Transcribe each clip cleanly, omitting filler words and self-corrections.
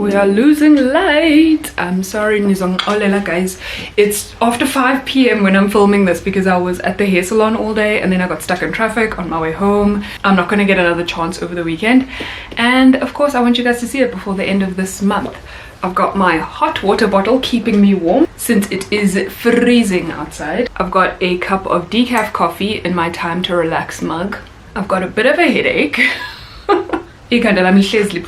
We are losing light. I'm sorry, Nizong Olela guys. It's after 5 p.m. when I'm filming this because I was at the hair salon all day and then I got stuck in traffic on my way home. I'm not going to get another chance over the weekend. And of course I want you guys to see it before the end of this month. I've got my hot water bottle keeping me warm since it is freezing outside. I've got a cup of decaf coffee in my time to relax mug. I've got a bit of a headache. Especially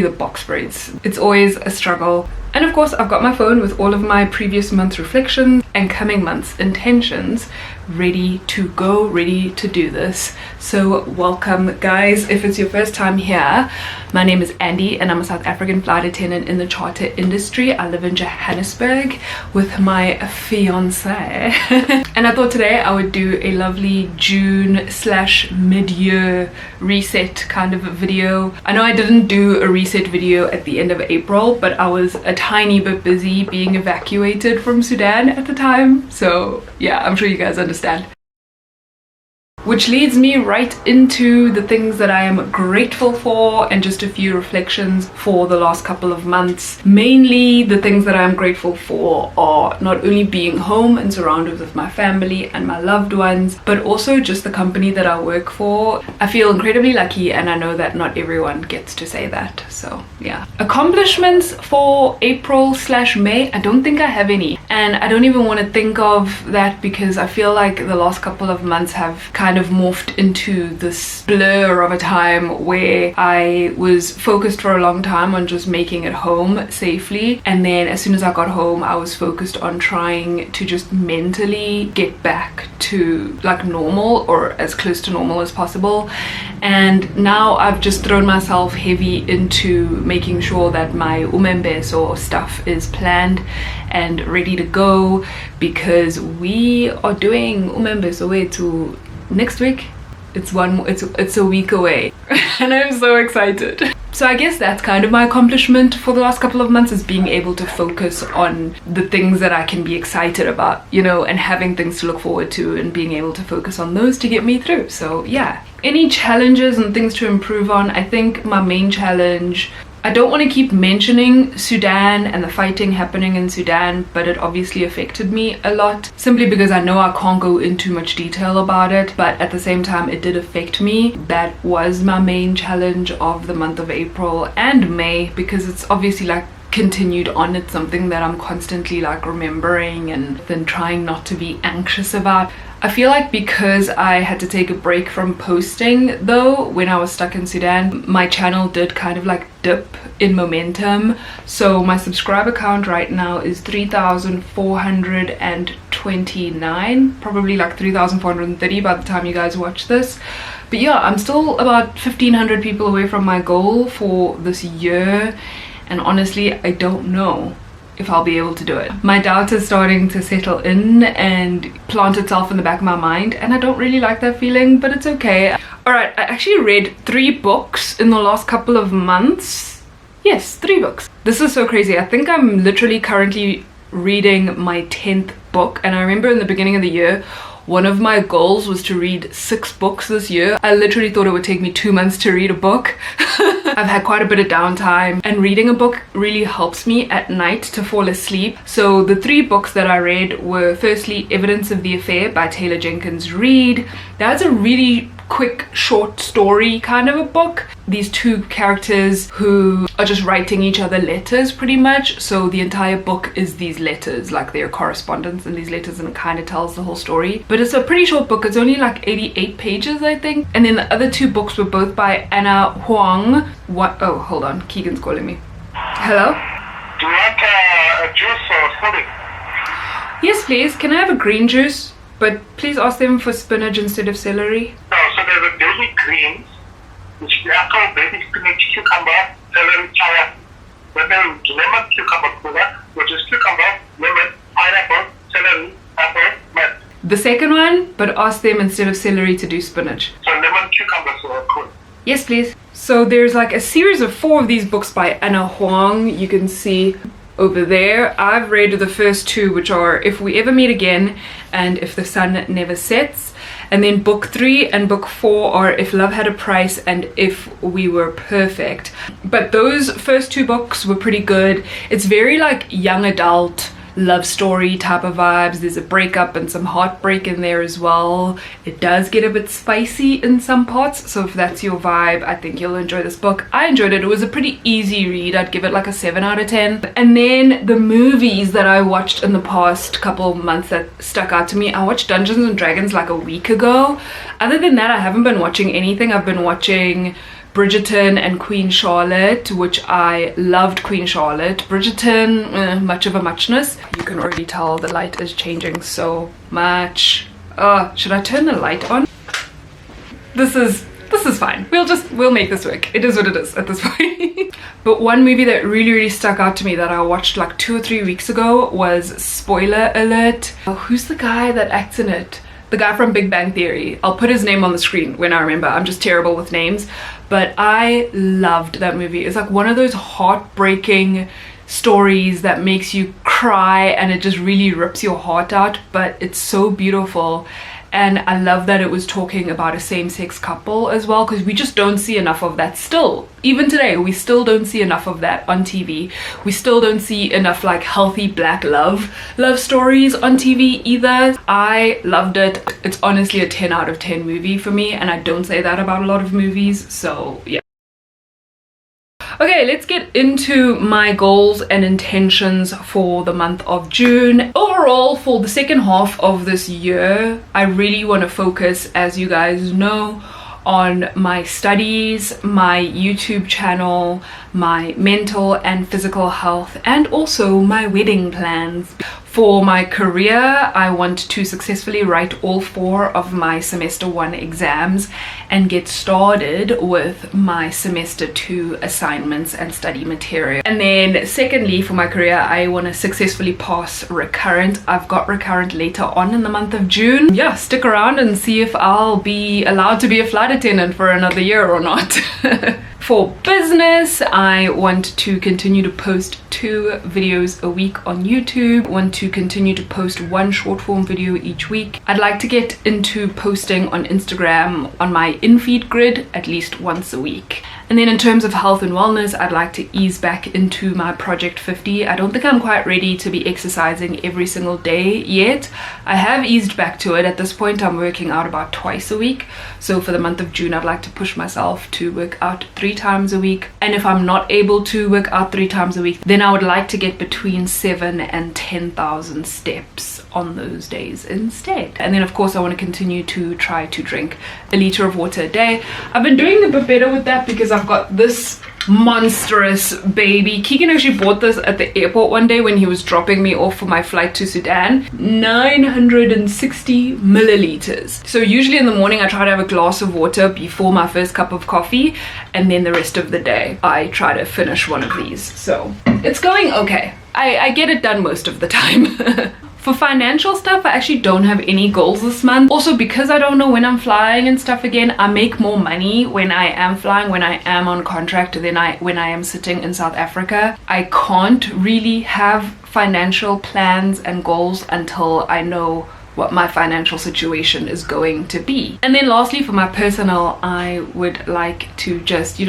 the box braids. It's always a struggle. And of course I've got my phone with all of my previous month's reflections and coming month's intentions ready to go, ready to do this. So welcome guys. If it's your first time here, my name is Andy and I'm a South African flight attendant in the charter industry. I live in Johannesburg with my fiance and I thought today I would do a lovely June / mid-year reset kind of a video. I know I didn't do a reset video at the end of April, but I was a tiny bit busy being evacuated from Sudan at the time, so yeah, I'm sure you guys understand. Which leads me right into the things that I am grateful for and just a few reflections for the last couple of months. Mainly the things that I am grateful for are not only being home and surrounded with my family and my loved ones, but also just the company that I work for. I feel incredibly lucky and I know that not everyone gets to say that, so yeah. Accomplishments for April / May, I don't think I have any, and I don't even want to think of that because I feel like the last couple of months have kind of morphed into this blur of a time where I was focused for a long time on just making it home safely, and then as soon as I got home I was focused on trying to just mentally get back to like normal or as close to normal as possible. And now I've just thrown myself heavy into making sure that my umembeso stuff is planned and ready to go, because we are doing umembeso wetu next week. It's a week away and I'm so excited. So I guess that's kind of my accomplishment for the last couple of months, is being able to focus on the things that I can be excited about, you know, and having things to look forward to and being able to focus on those to get me through. So yeah. Any challenges and things to improve on? I think my main challenge, I don't want to keep mentioning Sudan and the fighting happening in Sudan, but it obviously affected me a lot simply because I know I can't go into much detail about it, but at the same time it did affect me. That was my main challenge of the month of April and May, because it's obviously like continued on. It's something that I'm constantly like remembering and then trying not to be anxious about. I feel like because I had to take a break from posting though when I was stuck in Sudan, my channel did kind of like dip in momentum. So my subscriber count right now is 3,429, probably like 3,430 by the time you guys watch this. But yeah, I'm still about 1,500 people away from my goal for this year, and honestly I don't know if I'll be able to do it. My doubt is starting to settle in and plant itself in the back of my mind, and I don't really like that feeling, but it's okay. Alright, I actually read 3 books in the last couple of months. Yes, 3 books. This is so crazy. I think I'm literally currently reading my 10th book, and I remember in the beginning of the year one of my goals was to read 6 books this year. I literally thought it would take me 2 months to read a book. I've had quite a bit of downtime, and reading a book really helps me at night to fall asleep. So the 3 books that I read were firstly Evidence of the Affair by Taylor Jenkins Reid. That's a really quick short story kind of a book. These 2 characters who are just writing each other letters pretty much, so the entire book is these letters, like their correspondence in these letters, and it kind of tells the whole story. But it's a pretty short book. It's only like 88 pages I think. And then the other 2 books were both by Anna Huang. What? Oh, hold on, Keegan's calling me. Hello? Do you want a juice or pudding? Yes please, can I have a green juice? But please ask them for spinach instead of celery. No, so there's a baby greens, which is apple, baby spinach, cucumber, celery, carrot. Then there's lemon cucumber pudding, which is cucumber, lemon, pineapple, celery, apple, mint. The second one, but ask them instead of celery to do spinach. So lemon cucumber pudding. Yes please. So there's like a series of 4 of these books by Anna Huang. You can see over there. I've read the first 2, which are If We Ever Meet Again and If the Sun Never Sets. And then book 3 and book 4 are If Love Had a Price and If We Were Perfect. But those first 2 books were pretty good. It's very like young adult love story type of vibes. There's a breakup and some heartbreak in there as well. It does get a bit spicy in some parts, so if that's your vibe, I think you'll enjoy this book. I enjoyed it. It was a pretty easy read. I'd give it like a 7 out of 10. And then the movies that I watched in the past couple months that stuck out to me, I watched Dungeons and Dragons like a week ago. Other than that, I haven't been watching anything. I've been watching Bridgerton and Queen Charlotte, which I loved. Queen Charlotte. Bridgerton, much of a muchness. You can already tell the light is changing so much. Should I turn the light on? This is fine. We'll make this work. It is what it is at this point. But one movie that really stuck out to me that I watched like 2 or 3 weeks ago was, spoiler alert, who's the guy that acts in it? The guy from Big Bang Theory. I'll put his name on the screen when I remember. I'm just terrible with names. But I loved that movie. It's like one of those heartbreaking stories that makes you cry and it just really rips your heart out, but it's so beautiful. And I love that it was talking about a same-sex couple as well, because we just don't see enough of that still. Even today, we still don't see enough of that on TV. We still don't see enough like healthy black love stories on TV either. I loved it. It's honestly a 10 out of 10 movie for me, and I don't say that about a lot of movies, so yeah. Okay, let's get into my goals and intentions for the month of June. Overall, for the second half of this year, I really want to focus, as you guys know, on my studies, my YouTube channel, my mental and physical health, and also my wedding plans. For my career, I want to successfully write all 4 of my semester 1 exams and get started with my semester 2 assignments and study material. And then secondly, for my career, I want to successfully pass recurrent. I've got recurrent later on in the month of June. Yeah, stick around and see if I'll be allowed to be a flight attendant for another year or not. For business, I want to continue to post 2 videos a week on YouTube. I want to continue to post 1 short form video each week. I'd like to get into posting on Instagram on my in-feed grid at least once a week. And then in terms of health and wellness, I'd like to ease back into my Project 50. I don't think I'm quite ready to be exercising every single day yet. I have eased back to it. At this point, I'm working out about twice a week. So for the month of June, I'd like to push myself to work out 3 times a week. And if I'm not able to work out 3 times a week, then I would like to get between 7 and 10,000 steps on those days instead. And then of course, I want to continue to try to drink a liter of water a day. I've been doing a bit better with that because I've got this monstrous baby. Keegan actually bought this at the airport one day when he was dropping me off for my flight to Sudan. 960 milliliters. So usually in the morning I try to have a glass of water before my first cup of coffee, and then the rest of the day I try to finish one of these. So it's going okay. I get it done most of the time. For financial stuff, I actually don't have any goals this month. Also, because I don't know when I'm flying and stuff again, I make more money when I am flying, when I am on contract, than when I am sitting in South Africa. I can't really have financial plans and goals until I know what my financial situation is going to be. And then lastly, for my personal, I would like to just,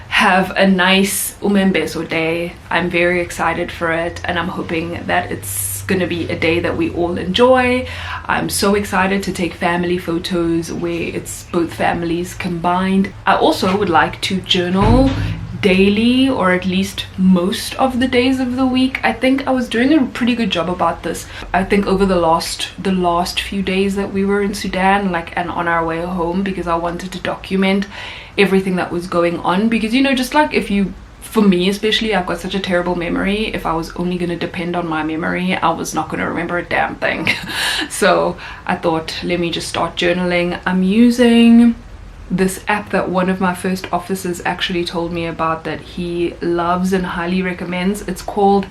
have a nice umembeso day. I'm very excited for it, and I'm hoping that it's going to be a day that we all enjoy. I'm so excited to take family photos where it's both families combined. I also would like to journal daily, or at least most of the days of the week. I think I was doing a pretty good job about this. I think over the last few days that we were in Sudan, and on our way home, because I wanted to document everything that was going on, because just like for me especially, I've got such a terrible memory. If I was only going to depend on my memory, I was not going to remember a damn thing. So I thought, let me just start journaling. I'm using this app that one of my first officers actually told me about, that he loves and highly recommends. It's called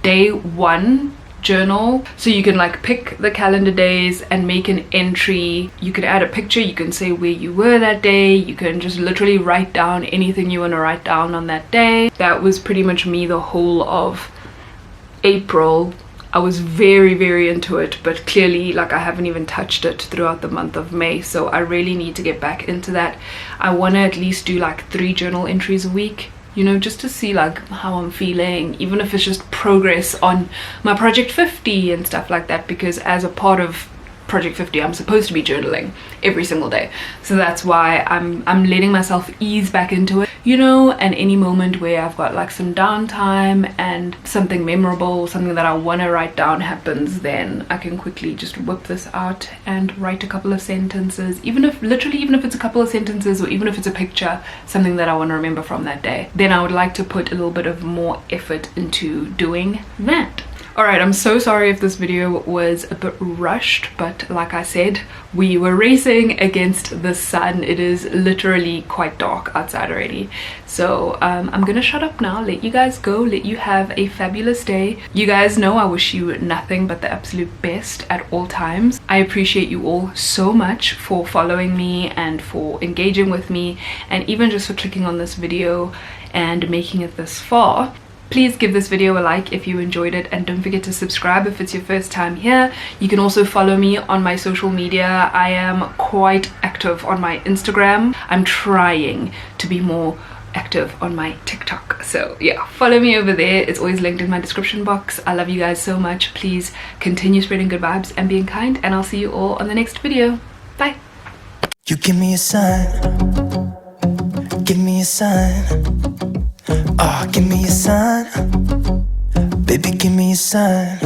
Day One Journal. So you can pick the calendar days and make an entry. You can add a picture, you can say where you were that day, you can just literally write down anything you want to write down on that day. That was pretty much me the whole of April. I was very into it, but clearly like I haven't even touched it throughout the month of May, so I really need to get back into that. I want to at least do like 3 journal entries a week, you know, just to see like how I'm feeling, even if it's just progress on my project 50 and stuff like that, because as a part of project 50 I'm supposed to be journaling every single day, so that's why I'm letting myself ease back into it, you know. And any moment where I've got like some downtime and something memorable, something that I want to write down happens, then I can quickly just whip this out and write a couple of sentences, even if it's a couple of sentences, or even if it's a picture, something that I want to remember from that day. Then I would like to put a little bit of more effort into doing that. Alright, I'm so sorry if this video was a bit rushed, but like I said, we were racing against the sun. It is literally quite dark outside already. So I'm gonna shut up now, let you guys go, let you have a fabulous day. You guys know I wish you nothing but the absolute best at all times. I appreciate you all so much for following me and for engaging with me, and even just for clicking on this video and making it this far. Please give this video a like if you enjoyed it, and don't forget to subscribe if it's your first time here. You can also follow me on my social media. I am quite active on my Instagram. I'm trying to be more active on my TikTok, so yeah, follow me over there. It's always linked in my description box. I love you guys so much. Please continue spreading good vibes and being kind, and I'll see you all on the next video. Bye. You give me a sign, give me a sign. Oh, give me a sign, baby, give me a sign.